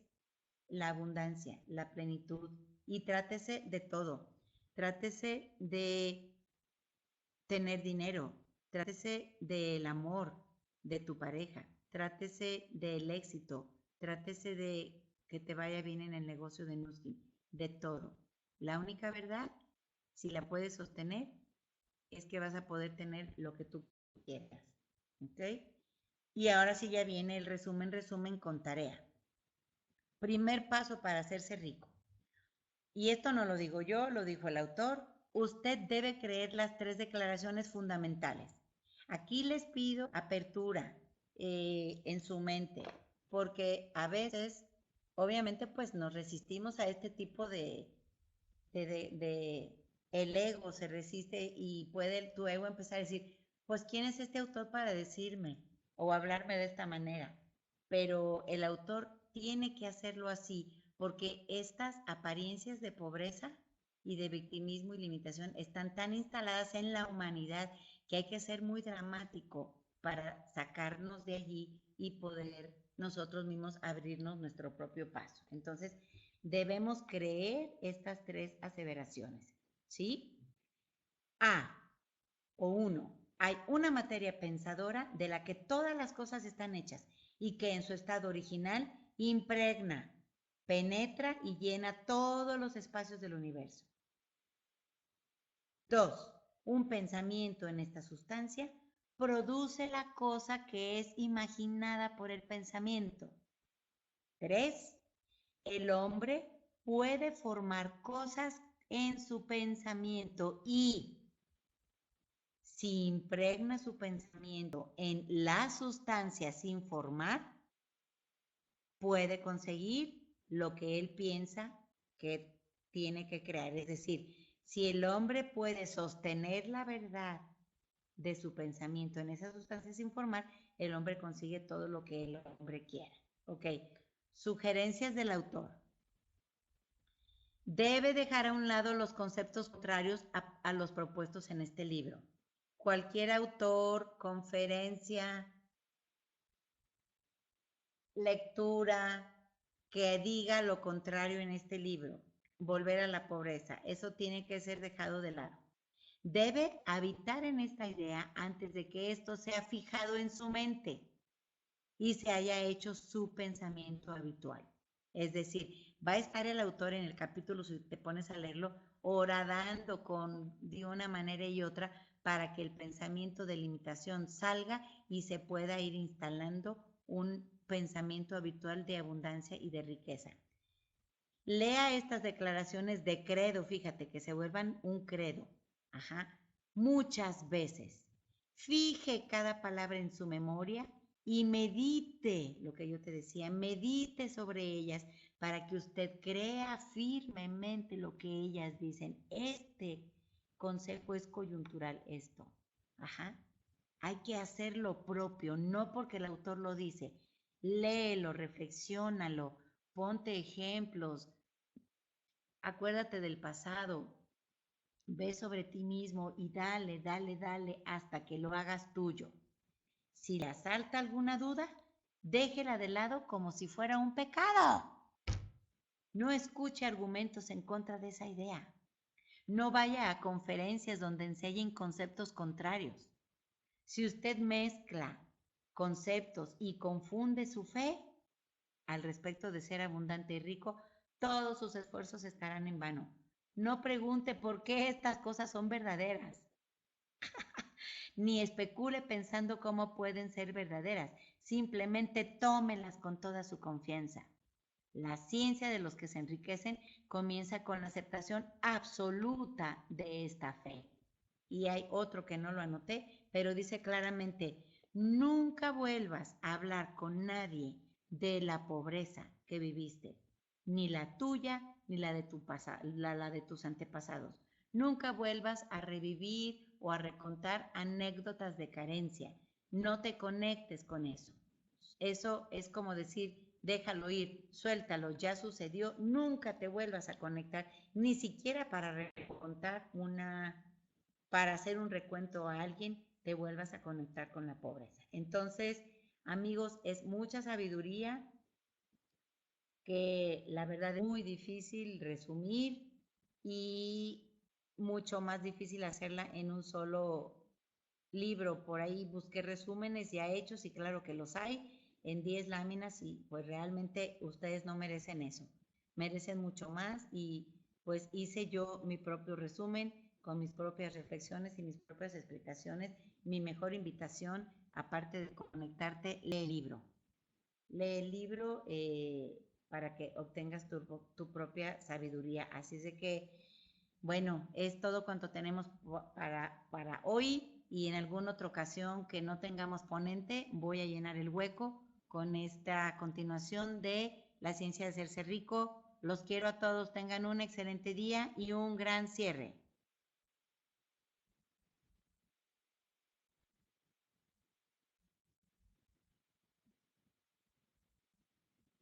la abundancia, la plenitud y trátese de todo. Trátese de tener dinero, trátese del amor de tu pareja, trátese del éxito, trátese de que te vaya bien en el negocio de Nuskin, de todo. La única verdad, si la puedes sostener, es que vas a poder tener lo que tú quieras. ¿Ok? Y ahora sí ya viene el resumen con tarea. Primer paso para hacerse rico. Y esto no lo digo yo, lo dijo el autor. Usted debe creer las 3 declaraciones fundamentales. Aquí les pido apertura en su mente, porque a veces, obviamente, pues nos resistimos a este tipo de el ego se resiste y puede tu ego empezar a decir, pues, ¿quién es este autor para decirme o hablarme de esta manera? Pero el autor tiene que hacerlo así, porque estas apariencias de pobreza y de victimismo y limitación están tan instaladas en la humanidad que hay que ser muy dramático para sacarnos de allí y poder nosotros mismos abrirnos nuestro propio paso. Entonces, debemos creer estas 3 aseveraciones, ¿sí? A o 1. Hay una materia pensadora de la que todas las cosas están hechas y que en su estado original impregna, penetra y llena todos los espacios del universo. 2. Un pensamiento en esta sustancia produce la cosa que es imaginada por el pensamiento. 3. El hombre puede formar cosas en su pensamiento y si impregna su pensamiento en la sustancia sin formar, puede conseguir lo que él piensa que tiene que crear. Es decir, si el hombre puede sostener la verdad de su pensamiento en esa sustancia sin formar, el hombre consigue todo lo que el hombre quiera. Ok, sugerencias del autor. Debe dejar a un lado los conceptos contrarios a los propuestos en este libro. Cualquier autor, conferencia, lectura que diga lo contrario en este libro, volver a la pobreza, eso tiene que ser dejado de lado. Debe habitar en esta idea antes de que esto sea fijado en su mente y se haya hecho su pensamiento habitual. Es decir, va a estar el autor en el capítulo, si te pones a leerlo, horadando de una manera y otra para que el pensamiento de limitación salga y se pueda ir instalando un pensamiento habitual de abundancia y de riqueza. Lea estas declaraciones de credo, fíjate, que se vuelvan un credo. Ajá. Muchas veces. Fije cada palabra en su memoria y medite, lo que yo te decía, medite sobre ellas para que usted crea firmemente lo que ellas dicen. Este consejo es coyuntural, esto. Ajá. Hay que hacer lo propio, no porque el autor lo dice. Léelo, reflexiónalo, ponte ejemplos, acuérdate del pasado, ve sobre ti mismo y dale, dale, dale hasta que lo hagas tuyo. Si le asalta alguna duda, déjela de lado como si fuera un pecado. No escuche argumentos en contra de esa idea. No vaya a conferencias donde enseñen conceptos contrarios. Si usted mezcla conceptos y confunde su fe al respecto de ser abundante y rico, todos sus esfuerzos estarán en vano. No pregunte por qué estas cosas son verdaderas, ni especule pensando cómo pueden ser verdaderas. Simplemente tómelas con toda su confianza. La ciencia de los que se enriquecen comienza con la aceptación absoluta de esta fe. Y hay otro que no lo anoté, pero dice claramente, nunca vuelvas a hablar con nadie de la pobreza que viviste, ni la tuya, ni la de, la de tus antepasados. Nunca vuelvas a revivir o a recontar anécdotas de carencia. No te conectes con eso. Eso es como decir, déjalo ir, suéltalo, ya sucedió, nunca te vuelvas a conectar, ni siquiera para recontar para hacer un recuento a alguien, te vuelvas a conectar con la pobreza. Entonces, amigos, es mucha sabiduría que la verdad es muy difícil resumir y mucho más difícil hacerla en un solo libro. Por ahí busqué resúmenes ya hechos y claro que los hay en 10 láminas y pues realmente ustedes no merecen eso. Merecen mucho más y pues hice yo mi propio resumen con mis propias reflexiones y mis propias explicaciones. Mi mejor invitación, aparte de conectarte, lee el libro. Lee el libro para que obtengas tu propia sabiduría. Así es de que, bueno, es todo cuanto tenemos para hoy y en alguna otra ocasión que no tengamos ponente, voy a llenar el hueco con esta continuación de La ciencia de hacerse rico. Los quiero a todos, tengan un excelente día y un gran cierre.